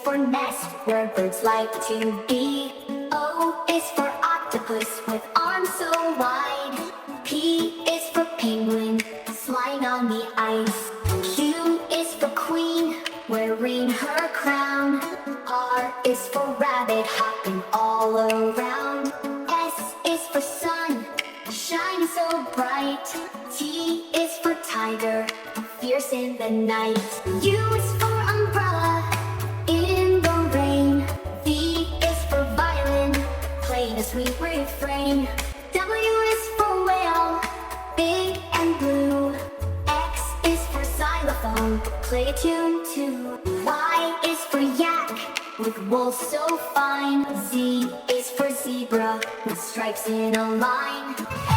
for nest, where birds like to be. O is for octopus with arms so wide. P is for penguin, flying on the ice. Q is for queen, wearing her crown. R is for rabbit, hopping all around. S is for sun, shine so bright. T is for tiger, fierce in the night. U is for umbrella, in the rain. V is for violin, playing a sweet refrain. W is for whale, big and blue. X is for xylophone, play a tune too. Y is for yak, with wool so fine. Z is for zebra, with stripes in a line.